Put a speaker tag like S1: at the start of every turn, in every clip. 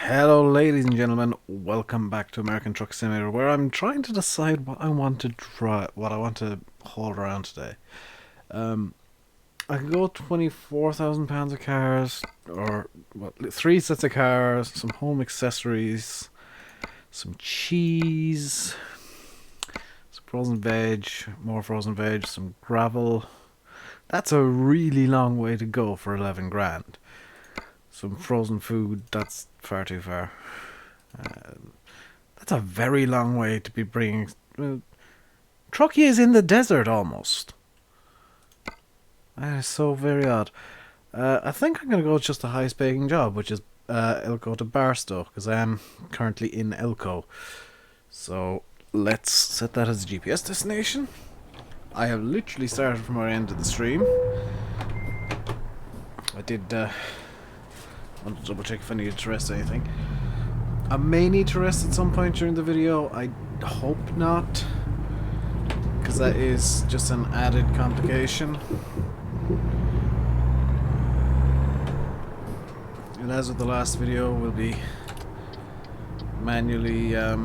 S1: Hello ladies and gentlemen, welcome back to American Truck Simulator, where I'm trying to decide what I want to haul around today. I could go 24,000 pounds of cars, or what, 3 sets of cars, some home accessories, some cheese, some frozen veg, more frozen veg, some gravel. That's a really long way to go for 11 grand. Some frozen food, that's far too far. That's a very long way to be bringing. Truckee is in the desert almost. That is so very odd. I think I'm going to go with just the highest paying job, which is Elko to Barstow, because I am currently in Elko. So let's set that as a GPS destination. I have literally started from where I ended the stream. I did want to double check if I needed to rest anything. I may need to rest at some point during the video. I hope not, because that is just an added complication. And as with the last video, we'll be manually I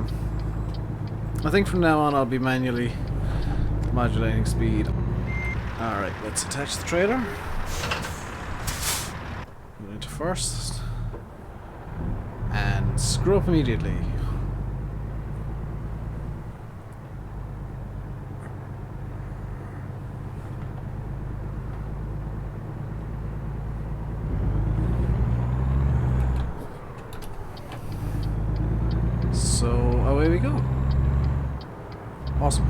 S1: think from now on I'll be manually modulating speed. Alright, let's attach the trailer. Go into first and screw up immediately. So away we go. Awesome.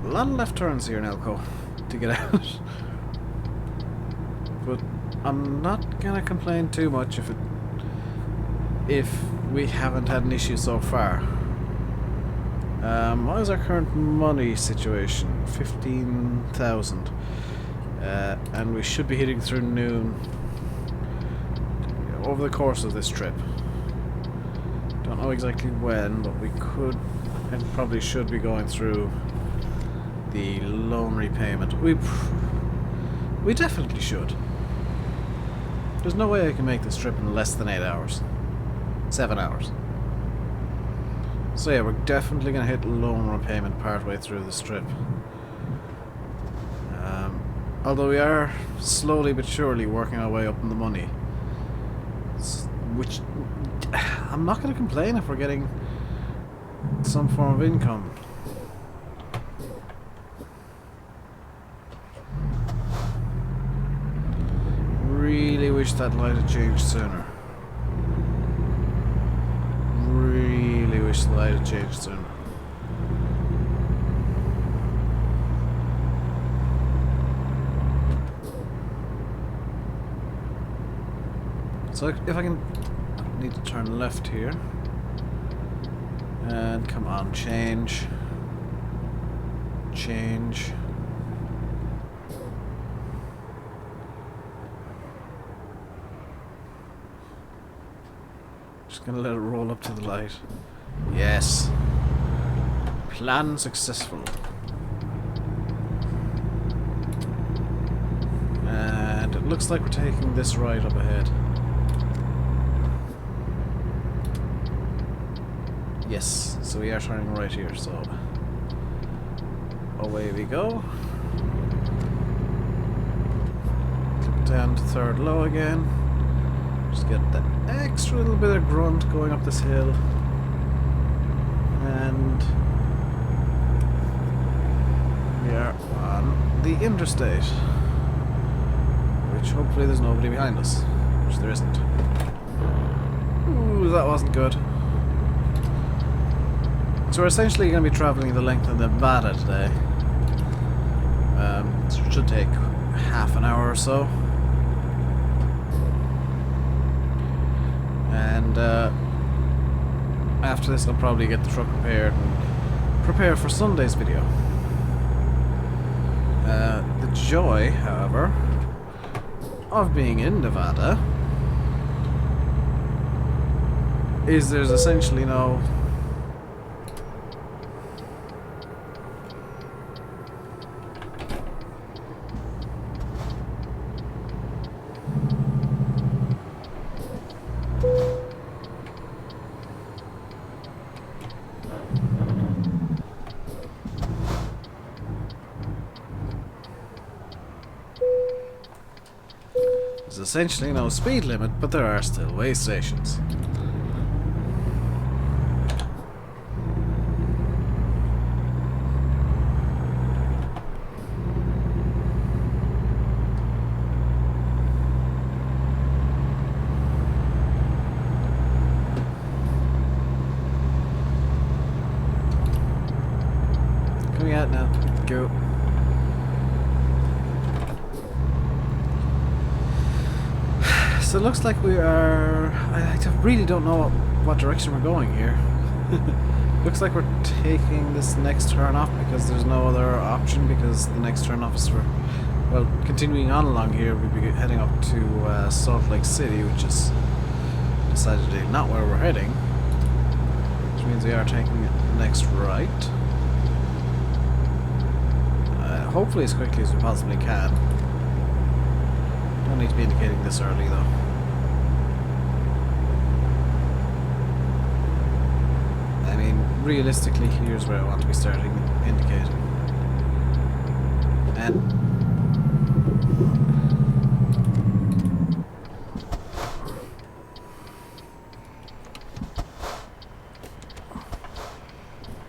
S1: A lot of left turns here in Elko to get out, but I'm not gonna complain too much if we haven't had an issue so far. What is our current money situation? 15,000, and we should be hitting through noon over the course of this trip. Don't know exactly when, but we could and probably should be going through the loan repayment. We definitely should. There's no way I can make this trip in less than 8 hours. 7 hours. So yeah, we're definitely going to hit loan repayment partway through this trip. Although we are slowly but surely working our way up in the money. Which, I'm not going to complain if we're getting some form of income. Really wish that light had changed sooner. Really wish the light had changed sooner. So if I can, I need to turn left here. And come on, change. Change. Just gonna let it roll up to the light. Yes. Plan successful. And it looks like we're taking this right up ahead. Yes, so we are turning right here, so away we go. Click down to third low again. Just get that extra little bit of grunt going up this hill. And we are on the interstate, which hopefully there's nobody behind us, which there isn't. Ooh, that wasn't good. So we're essentially going to be travelling the length of Nevada today. So it should take half an hour or so. And after this I'll probably get the truck repaired and prepare for Sunday's video. The joy, however, of being in Nevada is there's essentially no essentially no speed limit, but there are still way stations. Coming out now. Go. So it looks like we are... I really don't know what direction we're going here. Looks like we're taking this next turn off because there's no other option, because the next turn off is for... Well, continuing on along here, we'll be heading up to Salt Lake City, which is decidedly not where we're heading. Which means we are taking the next right. Hopefully as quickly as we possibly can. Don't need to be indicating this early though. I mean, realistically, here's where I want to be starting indicating. And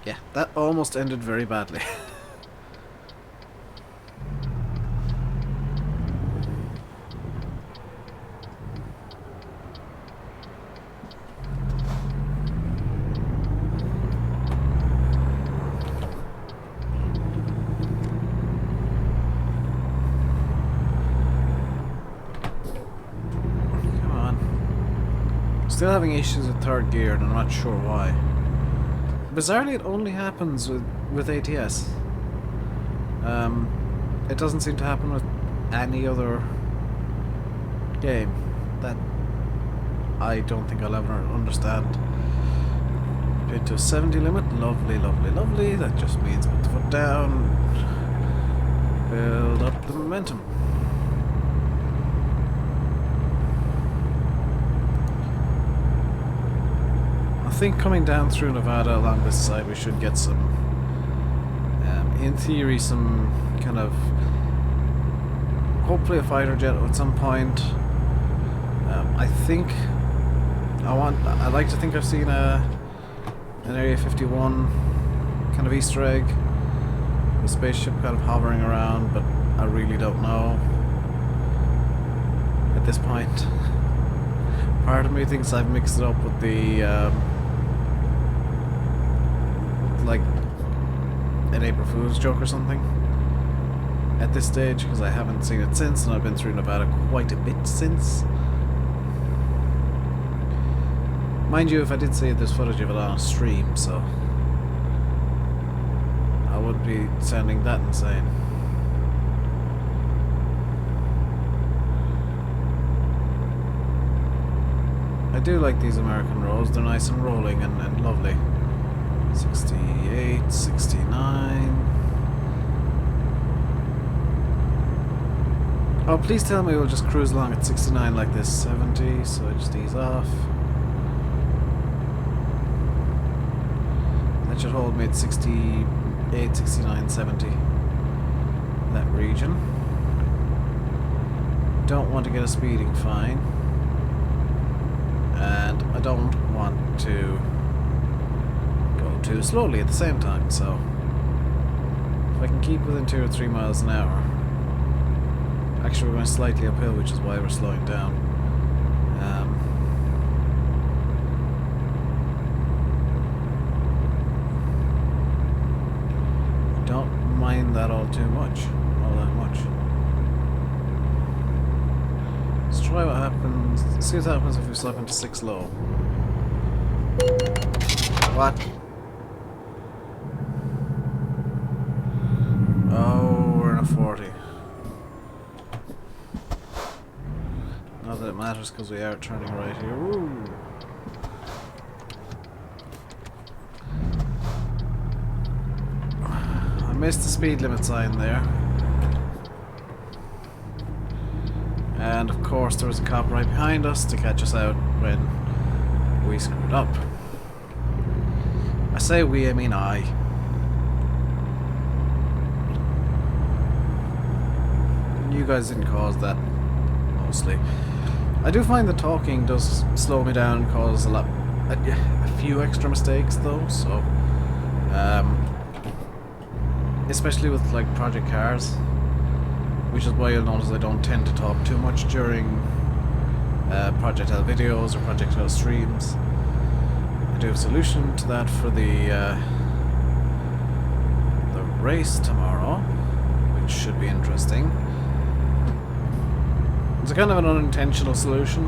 S1: yeah, that almost ended very badly. Still having issues with third gear, and I'm not sure why. Bizarrely, it only happens with ATS. It doesn't seem to happen with any other game. That I don't think I'll ever understand. Pit to 70 limit, lovely, lovely, lovely. That just means put the foot down, build up the momentum. I think coming down through Nevada along this side we should get some, in theory, some kind of, hopefully a fighter jet at some point. I think, I like to think I've seen an Area 51 kind of Easter egg, a spaceship kind of hovering around, but I really don't know at this point. Part of me thinks I've mixed it up with the like an April Fool's joke or something at this stage, because I haven't seen it since, and I've been through Nevada quite a bit since. Mind you, if I did see it, there's footage of it on a stream, so I would be sounding that insane. I do like these American roads, they're nice and rolling and lovely. 68, 69. Oh, please tell me we'll just cruise along at 69 like this. 70, so I just ease off. That should hold me at 68, 69, 70. That region. Don't want to get a speeding fine. And I don't want to too slowly at the same time, so if I can keep within 2 or 3 miles an hour. Actually, we're going slightly uphill, which is why we're slowing down. Don't mind that all too much, all that much. Let's try what happens. See what happens if we slap into 6 low. What? Oh, we're in a 40. Not that it matters because we are turning right here. Woo. I missed the speed limit sign there. And of course there was a cop right behind us to catch us out when we screwed up. I say we, I mean I. You guys didn't cause that mostly. I do find the talking does slow me down and cause a few extra mistakes though, so especially with like project cars, which is why you'll notice I don't tend to talk too much during Project L videos or Project L streams. I do have a solution to that for the race tomorrow, which should be interesting. It's a kind of an unintentional solution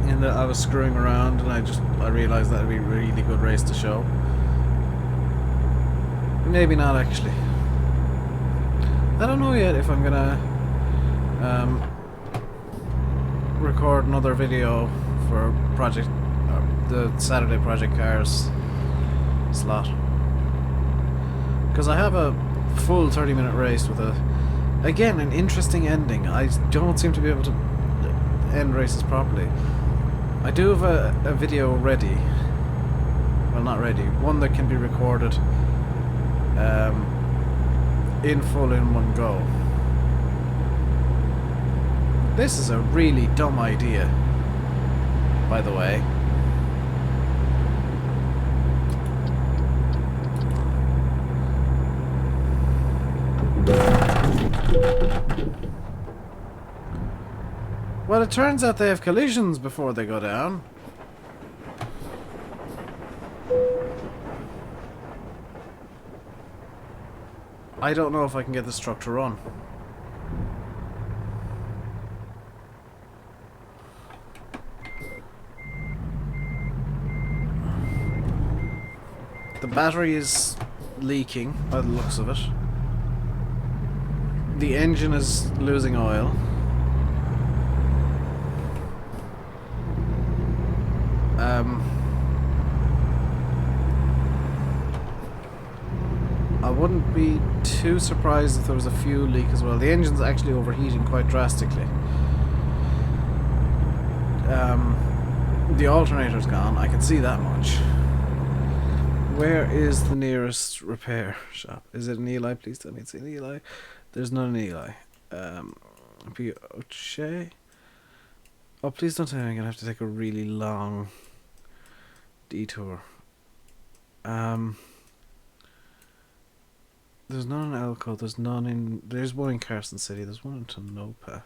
S1: in that I was screwing around and I realised that would be a really good race to show. Maybe not actually. I don't know yet if I'm gonna record another video for the Saturday Project Cars slot, because I have a full 30-minute race with again an interesting ending. I don't seem to be able to end races properly. I do have a video ready, well not ready, one that can be recorded in full in one go. This is a really dumb idea, by the way. Well, it turns out they have collisions before they go down. I don't know if I can get this truck to run. The battery is leaking by the looks of it. The engine is losing oil. I wouldn't be too surprised if there was a fuel leak as well. The engine's actually overheating quite drastically. The alternator's gone, I can see that much. Where is the nearest repair shop? Is it in Eli? Please tell me it's in Eli. There's none in Eli. O'Shea? Oh, please don't tell me I'm gonna have to take a really long detour. There's none in Elko, there's one in Carson City, there's one in Tonopah,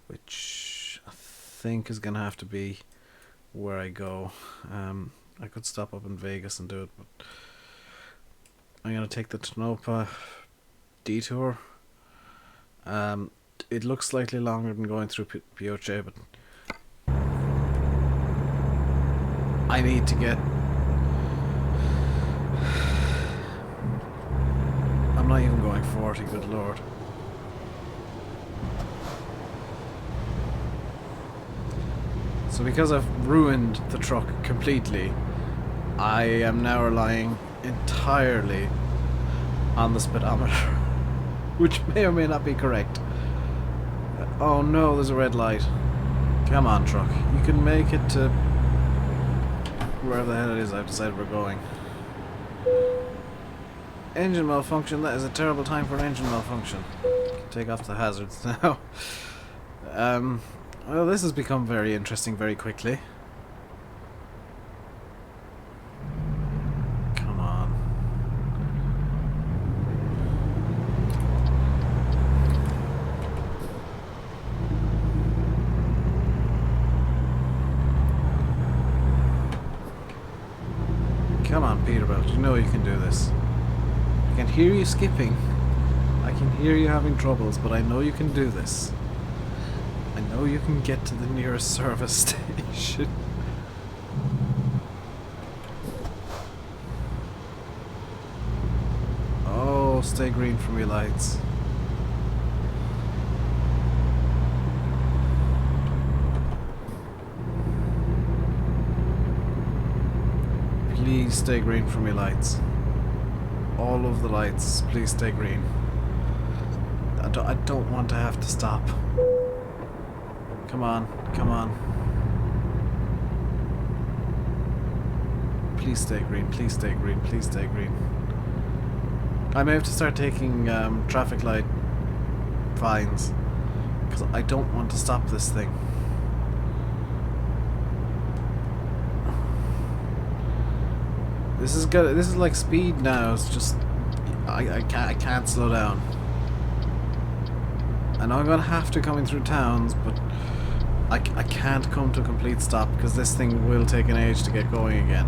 S1: which I think is gonna have to be where I go. I could stop up in Vegas and do it, but I'm gonna take the Tonopah detour. It looks slightly longer than going through POJ, but I need to get... I'm not even going 40, good lord. So because I've ruined the truck completely, I am now relying entirely on the speedometer, which may or may not be correct. Oh no, there's a red light. Come on, truck. You can make it to wherever the hell it is I've decided we're going. Engine malfunction. That is a terrible time for an engine malfunction. Take off the hazards now. Well, this has become very interesting very quickly. Come on. Come on, Peterbilt. You know you can do this. I can hear you skipping. I can hear you having troubles, but I know you can do this. I know you can get to the nearest service station. Oh, stay green for me, lights. Please stay green for me, lights. All of the lights, please stay green. I don't want to have to stop. Come on, come on. Please stay green, please stay green, please stay green. I may have to start taking traffic light fines because I don't want to stop this thing. This is good. This is like speed now. It's just I can't slow down. I know I'm gonna have to come in through towns, but I can't come to a complete stop because this thing will take an age to get going again.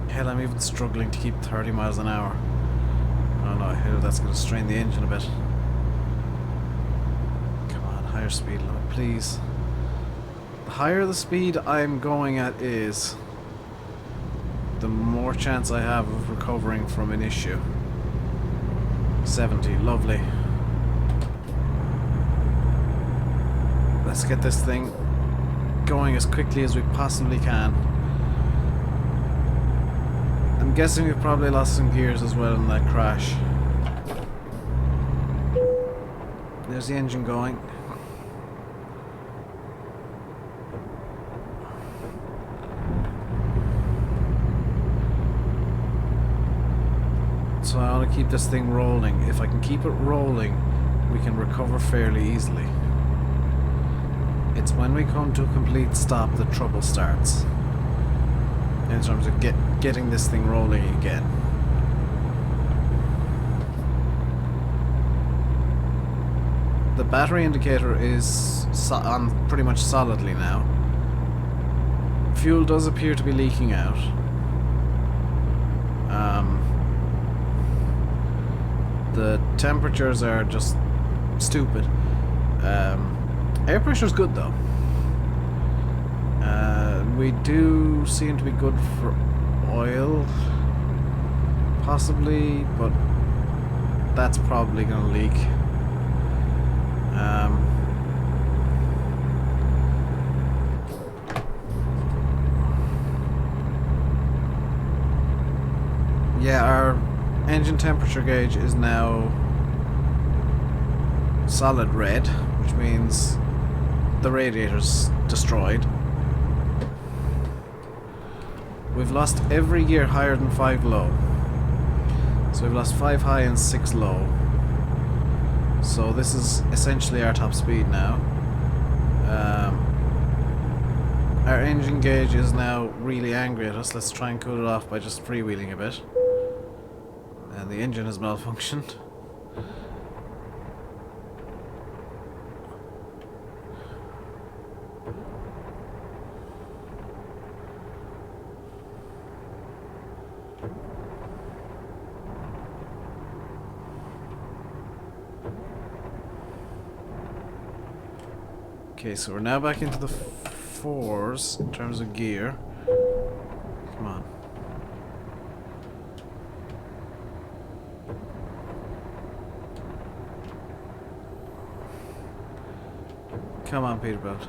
S1: Hell, I'm even struggling to keep 30 miles an hour. Oh no, I hear that's going to strain the engine a bit. Come on, higher speed limit, please. The higher the speed I'm going at is, the more chance I have of recovering from an issue. 70, lovely. Let's get this thing going as quickly as we possibly can. I'm guessing we've probably lost some gears as well in that crash. There's the engine going. So I want to keep this thing rolling. If I can keep it rolling, we can recover fairly easily. It's when we come to a complete stop that trouble starts. In terms of getting this thing rolling again. The battery indicator is on pretty much solidly now. Fuel does appear to be leaking out. The temperatures are just stupid. Air pressure is good though. We do seem to be good for oil, possibly, but that's probably going to leak. Yeah, our engine temperature gauge is now solid red, which means the radiator's destroyed. We've lost every gear higher than 5 low. So we've lost 5 high and 6 low. So this is essentially our top speed now. Our engine gauge is now really angry at us. Let's try and cool it off by just freewheeling a bit. And the engine has malfunctioned. Okay, so we're now back into the 4s in terms of gear. Come on. Come on, Peterbilt.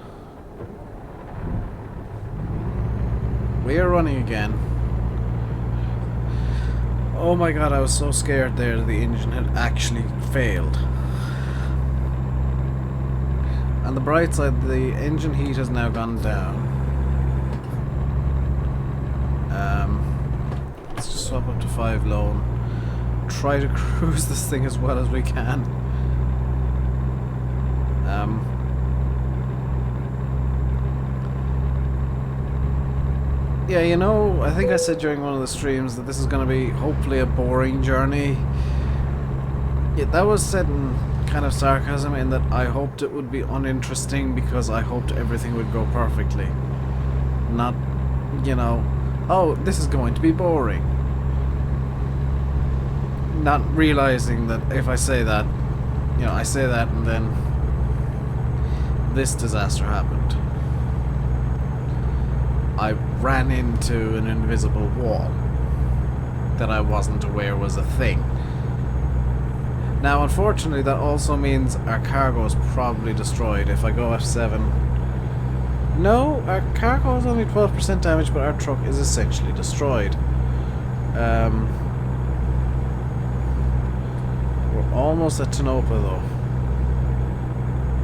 S1: We are running again. Oh my god, I was so scared there that the engine had actually failed. On the bright side, the engine heat has now gone down. Let's just swap up to 5 low and try to cruise this thing as well as we can. Yeah, you know, I think I said during one of the streams that this is going to be hopefully a boring journey. Yeah, that was said in kind of sarcasm, in that I hoped it would be uninteresting because I hoped everything would go perfectly. Not, you know, oh, this is going to be boring. Not realizing that if I say that, you know, I say that and then this disaster happened. I ran into an invisible wall that I wasn't aware was a thing. Now, unfortunately, that also means our cargo is probably destroyed if I go F7. No, our cargo is only 12% damage, but our truck is essentially destroyed. We're almost at Tonopah, though.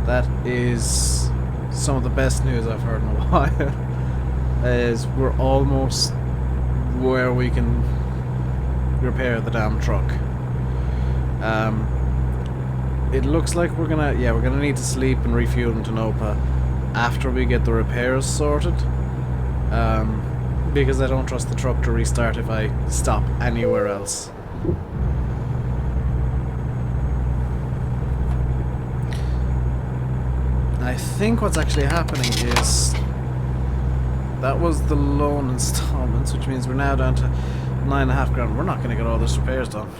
S1: That is some of the best news I've heard in a while. Is we're almost where we can repair the damn truck. It looks like we're gonna need to sleep and refuel into Nopa after we get the repairs sorted. Because I don't trust the truck to restart if I stop anywhere else. I think what's actually happening is that was the loan installments, which means we're now down to $9.5 grand. We're not going to get all this repairs done.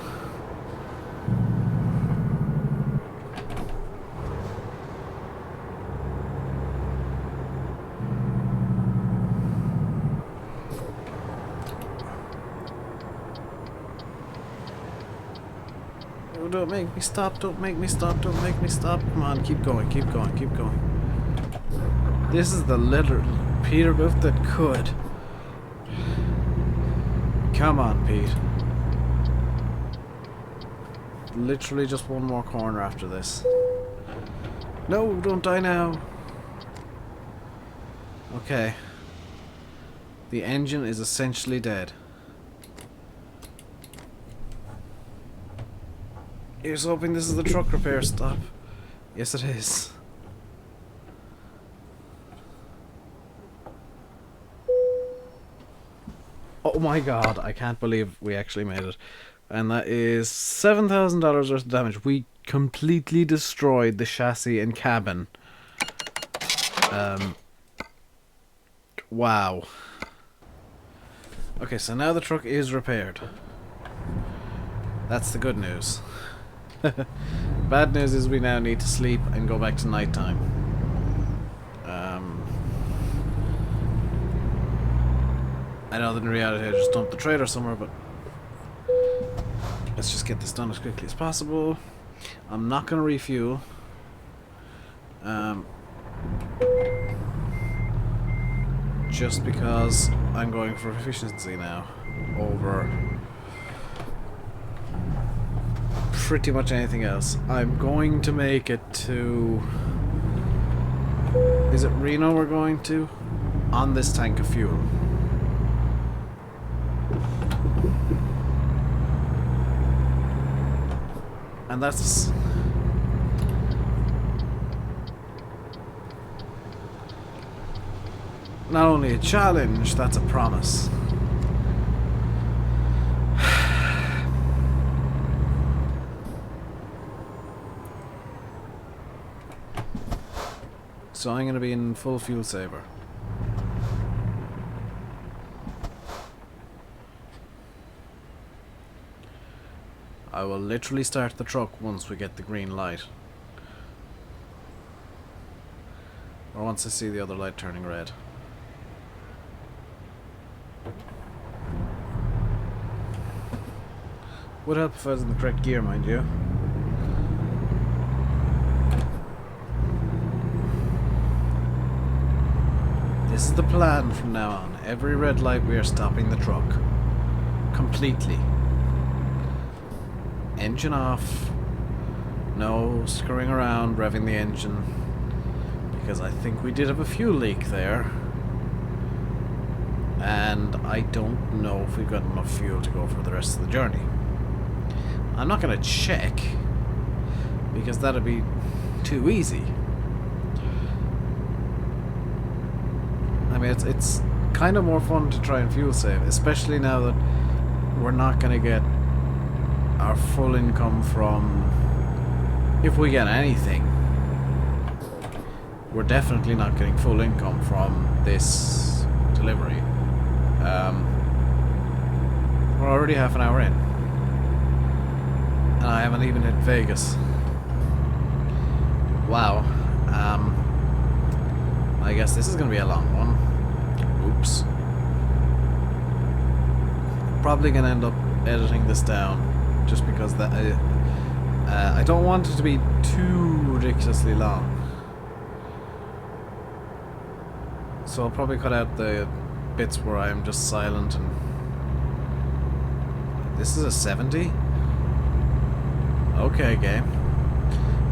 S1: Oh, don't make me stop, don't make me stop, don't make me stop. Come on, keep going, keep going, keep going. This is the little Peterbilt that could. Come on, Pete. Literally just one more corner after this. No, don't die now. Okay. The engine is essentially dead. Here's hoping this is the truck repair stop. Yes, it is. Oh my god, I can't believe we actually made it. And that is $7,000 worth of damage. We completely destroyed the chassis and cabin. Wow. Okay, so now the truck is repaired. That's the good news. Bad news is we now need to sleep and go back to nighttime. I know that in reality I just dumped the trailer somewhere, but let's just get this done as quickly as possible. I'm not going to refuel. Just because I'm going for efficiency now over pretty much anything else. I'm going to make it to... Is it Reno we're going to? On this tank of fuel. And that's... not only a challenge, that's a promise. So I'm going to be in full fuel saver. I will literally start the truck once we get the green light. Or once I see the other light turning red. Would help if I was in the correct gear, mind you. This is the plan from now on. Every red light we are stopping the truck. Completely. Engine off. No screwing around, revving the engine. Because I think we did have a fuel leak there. And I don't know if we've got enough fuel to go for the rest of the journey. I'm not going to check, because that'd be too easy. I mean, it's kind of more fun to try and fuel save, especially now that we're not going to get our full income from... If we get anything, we're definitely not getting full income from this delivery. We're already half an hour in. And I haven't even hit Vegas. Wow. I guess this is going to be a long one. Oops. Probably going to end up editing this down. Just because that I don't want it to be too ridiculously long. So I'll probably cut out the bits where I'm just silent and... This is a 70? Okay, game.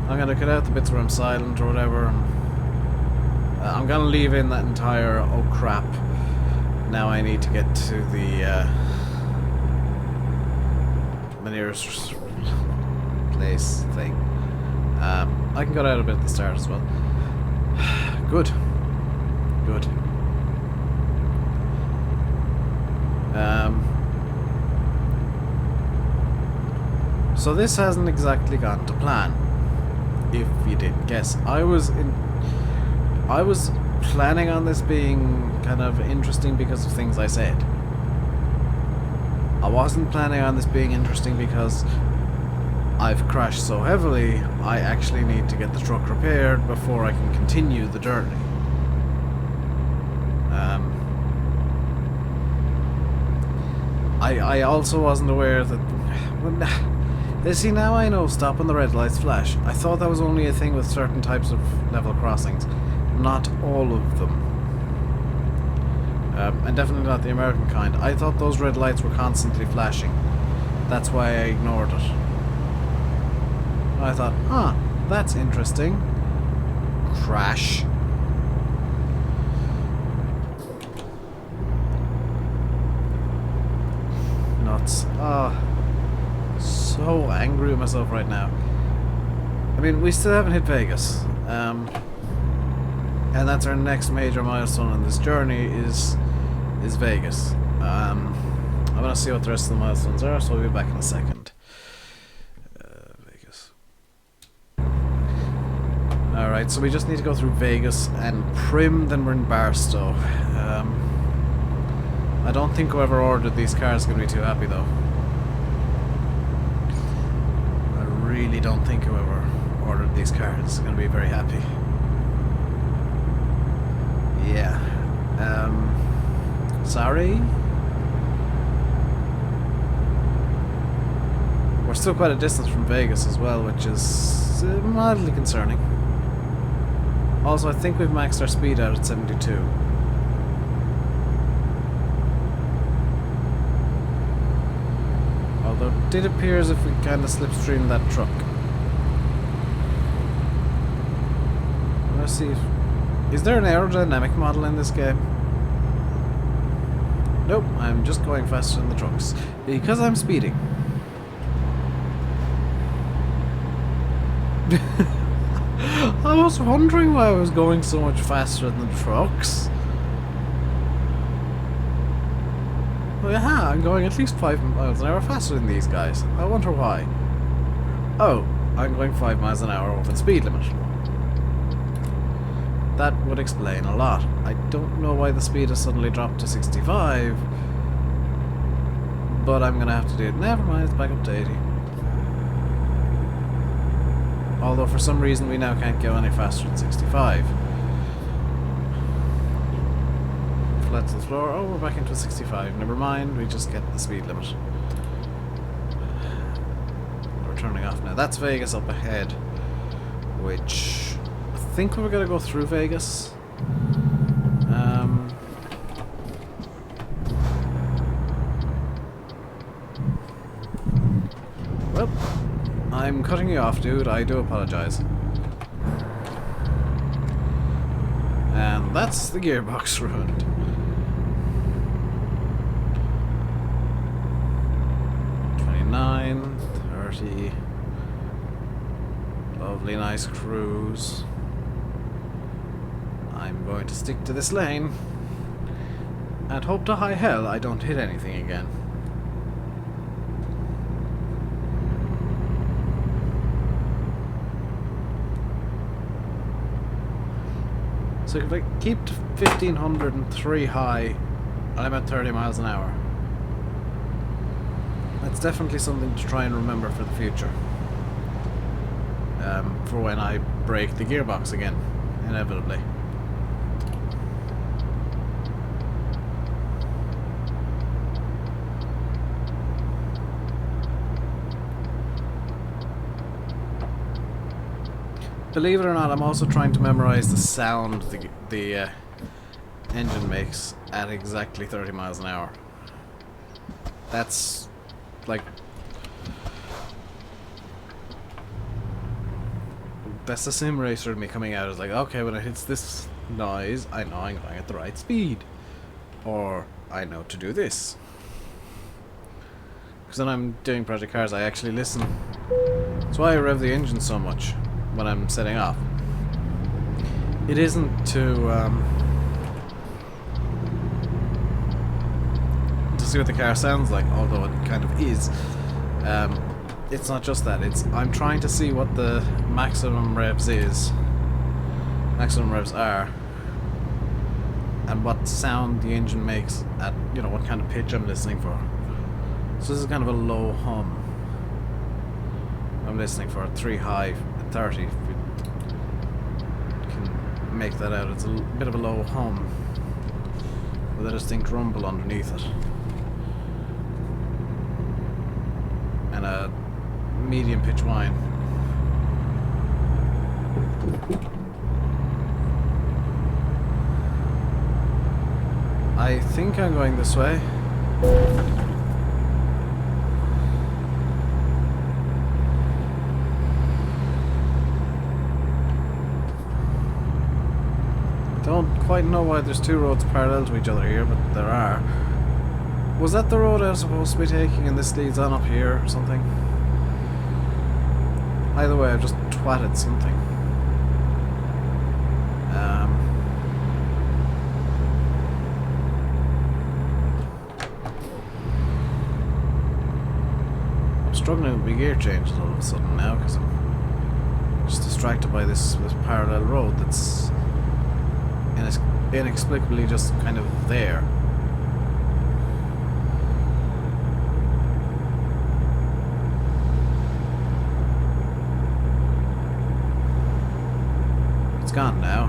S1: I'm gonna cut out the bits where I'm silent or whatever. I'm gonna leave in that entire, oh crap, now I need to get to the nearest place thing. I can go out a bit at the start as well. Good. Good. So this hasn't exactly gone to plan. If you didn't guess, I was planning on this being kind of interesting because of things I said. I wasn't planning on this being interesting because I've crashed so heavily, I actually need to get the truck repaired before I can continue the journey. I also wasn't aware that... Well, see, now I know stop when the red lights flash. I thought that was only a thing with certain types of level crossings. Not all of them. And definitely not the American kind. I thought those red lights were constantly flashing. That's why I ignored it. I thought, huh, that's interesting. Crash. Nuts. So angry with myself right now. I mean, we still haven't hit Vegas. And that's our next major milestone on this journey is Vegas. I'm gonna see what the rest of the milestones are, so we'll be back in a second. Vegas. Alright, so we just need to go through Vegas and Prim, then we're in Barstow. I don't think whoever ordered these cars is going to be too happy though. I really don't think whoever ordered these cars is going to be very happy. Yeah. Sorry? We're still quite a distance from Vegas as well, which is mildly concerning. Also, I think we've maxed our speed out at 72. Although it did appear as if we kind of slipstreamed that truck. Let's see. Is there an aerodynamic model in this game? Nope, I'm just going faster than the trucks. Because I'm speeding. I was wondering why I was going so much faster than the trucks. Well, yeah, I'm going at least 5 miles an hour faster than these guys. I wonder why. Oh, I'm going 5 miles an hour over the speed limit. That would explain a lot. I don't know why the speed has suddenly dropped to 65, but I'm gonna have to do it. Never mind, it's back up to 80. Although for some reason we now can't go any faster than 65. Flat to the floor. Oh, we're back into 65. Never mind, we just get the speed limit. We're turning off now. That's Vegas up ahead, which I think we're gonna go through Vegas. Well, I'm cutting you off, dude. I do apologize. And that's the gearbox ruined. $29, $30. Lovely, nice cruise. I'm going to stick to this lane and hope to high hell I don't hit anything again. So if I keep to 1503 high, I'm at 30 miles an hour. That's definitely something to try and remember for the future. For when I break the gearbox again, inevitably. Believe it or not, I'm also trying to memorize the sound the engine makes at exactly 30 miles an hour. That's like... that's the sim racer in me coming out. It's like, okay, when it hits this noise, I know I'm going at the right speed. Or, I know to do this. Because when I'm doing Project Cars, I actually listen That's why I rev the engine so much when I'm setting off. It isn't to see what the car sounds like, although it kind of is. It's not just that. It's I'm trying to see what the maximum revs are, and what sound the engine makes at, you know, what kind of pitch I'm listening for. So this is kind of a low hum. I'm listening for a 3 high at 30. If you can make that out, it's a bit of a low hum with a distinct rumble underneath it, and a medium pitch whine. I think I'm going this way. Don't quite know why there's 2 roads parallel to each other here, but there are. Was that the road I was supposed to be taking and this leads on up here or something? Either way, I've just twatted something. I'm struggling with my gear changes all of a sudden now because I'm just distracted by this parallel road that's inexplicably just kind of there. It's gone now.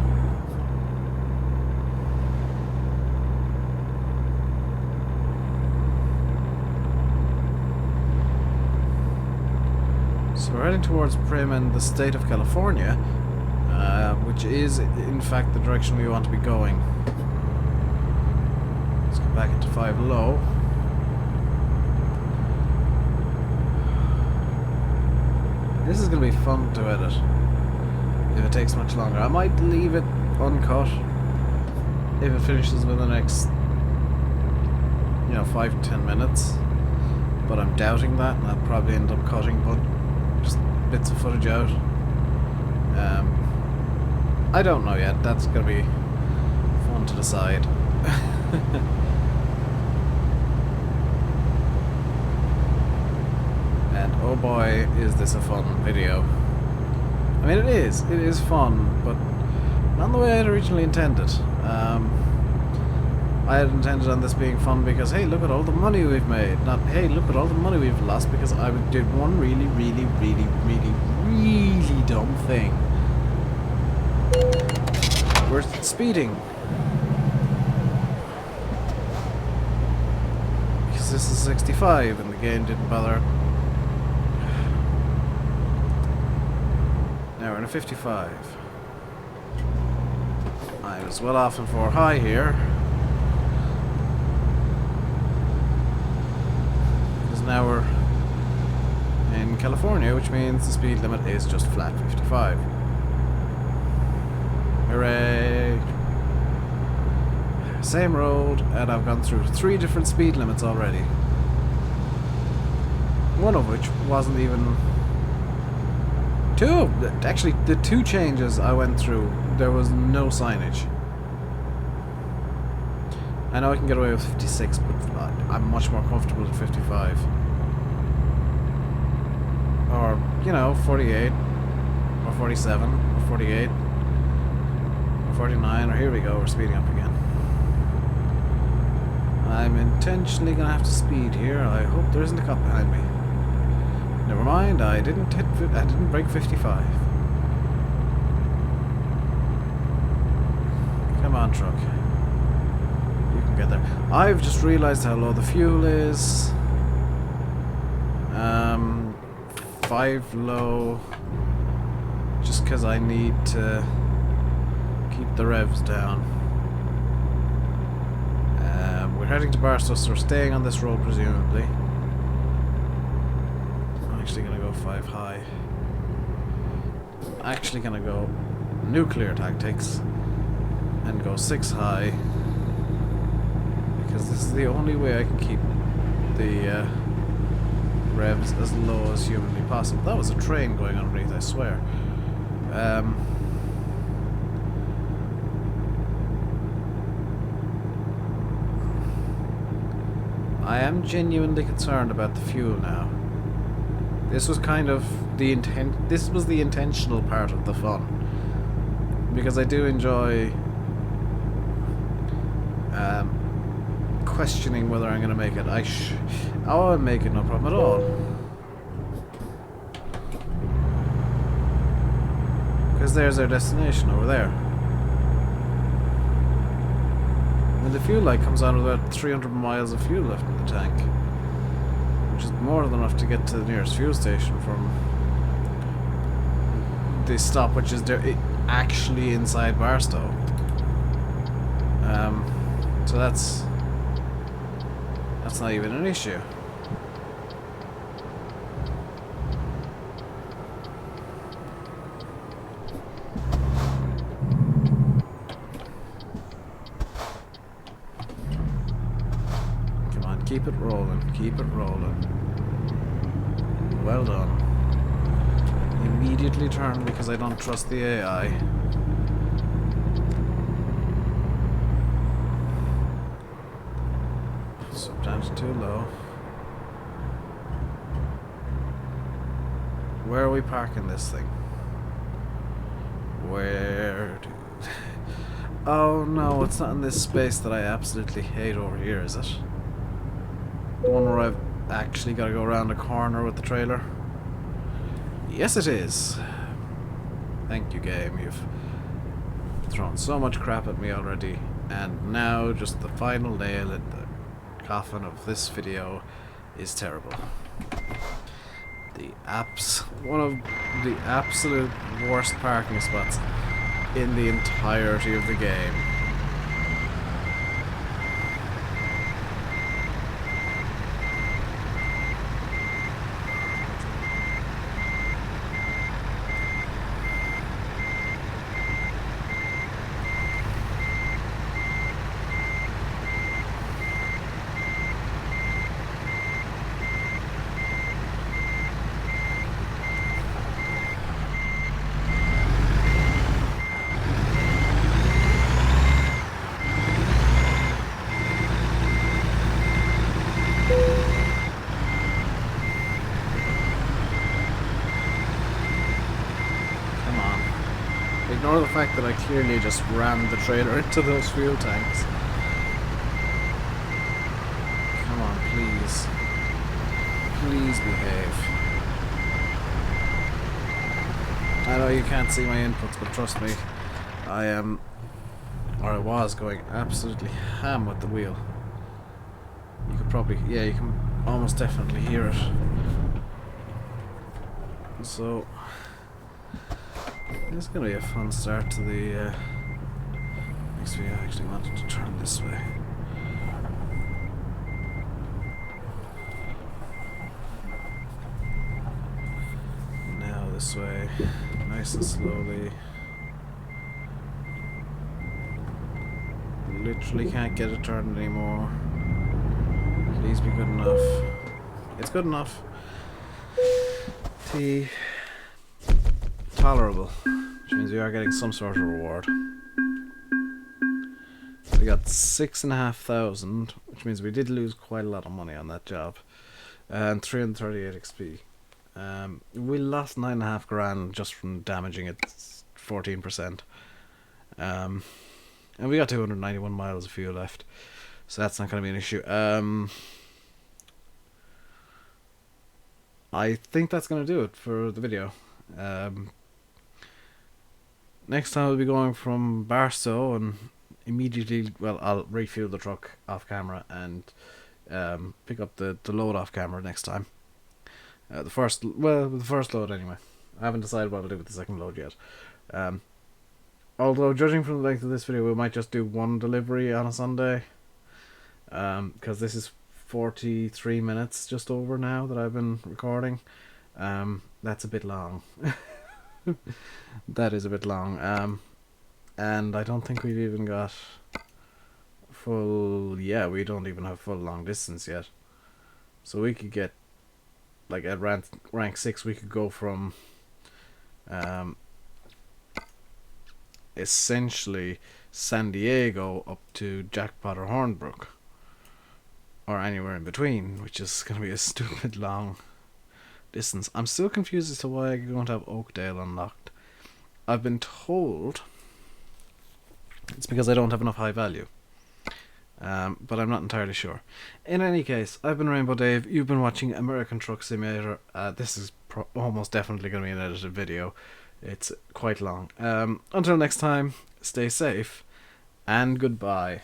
S1: So we're heading towards Prim in the state of California, which is in fact the direction we want to be going. Let's get back into 5 low. This is going to be fun to edit if it takes much longer. I might leave it uncut if it finishes within the next, you know, 5 to 10 minutes, but I'm doubting that, and I'll probably end up cutting just bits of footage out. I don't know yet. That's gonna be fun to decide. And oh boy, is this a fun video. I mean, it is fun, but not the way I had originally intended. I had intended on this being fun because, hey, look at all the money we've made. Not, hey, look at all the money we've lost because I did one really dumb thing. We're speeding. Because this is 65 and the game didn't bother. Now we're in a 55. I was well off in 4 high here. Because now we're in California, which means the speed limit is just flat 55. Hooray! Same road, and I've gone through 3 different speed limits already. One of which wasn't even... 2! Actually, the 2 changes I went through, there was no signage. I know I can get away with 56, but I'm much more comfortable at 55. Or, you know, 48, or 47, or 48. 49, or here we go, we're speeding up again. I'm intentionally gonna have to speed here. I hope there isn't a cop behind me. Never mind, I didn't break 55. Come on, truck. You can get there. I've just realized how low the fuel is. 5 low. Just because I need to keep the revs down. We're heading to Barstow, so we're staying on this road presumably. I'm actually gonna go 5 high. I'm actually gonna go nuclear tactics and go 6 high, because this is the only way I can keep the revs as low as humanly possible. That was a train going underneath, I swear. I am genuinely concerned about the fuel now. This was kind of the this was the intentional part of the fun. Because I do enjoy questioning whether I'm going to make it. I'll make it, no problem at all. Because there's our destination over there. And the fuel light comes on with about 300 miles of fuel left in the tank, which is more than enough to get to the nearest fuel station from the stop, which is there, actually inside Barstow. So that's not even an issue. Come on, keep it rolling, keep it rolling. Well done. Immediately turn because I don't trust the AI. Sometimes too low. Where are we parking this thing? Where do... Oh no, it's not in this space that I absolutely hate over here, is it? The one where I've actually got to go around a corner with the trailer? Yes, it is. Thank you, game. You've thrown so much crap at me already, and now just the final nail in the coffin of this video is terrible. One of the absolute worst parking spots in the entirety of the game. Ignore the fact that I clearly just rammed the trailer into those fuel tanks. Come on, please. Please behave. I know you can't see my inputs, but trust me, I am, or I was, going absolutely ham with the wheel. You could probably, yeah, you can almost definitely hear it. So... it's going to be a fun start to the next video. I actually wanted to turn this way. Now this way, nice and slowly. Literally can't get it turned anymore. Please be good enough. It's good enough. Tolerable. Which means we are getting some sort of reward. We got 6,500, which means we did lose quite a lot of money on that job, and 338 XP. We lost 9.5 grand just from damaging it 14%. And we got 291 miles of fuel left, so that's not going to be an issue. I think that's going to do it for the video. Next time we'll be going from Barstow and immediately, well, I'll refuel the truck off camera and pick up the load off camera next time. The first load anyway. I haven't decided what I'll do with the second load yet. Although judging from the length of this video, we might just do one delivery on a Sunday. Because this is 43 minutes just over now that I've been recording. That's a bit long. That is a bit long. And I don't think we've even got full... yeah, we don't even have full long distance yet. So we could get like at rank 6, we could go from essentially San Diego up to Jackpot or Hornbrook, or anywhere in between, which is going to be a stupid long distance. I'm still confused as to why I don't have Oakdale unlocked. I've been told it's because I don't have enough high value, but I'm not entirely sure. In any case, I've been Rainbow Dave. You've been watching American Truck Simulator. This is almost definitely going to be an edited video. It's quite long. Until next time, stay safe and goodbye.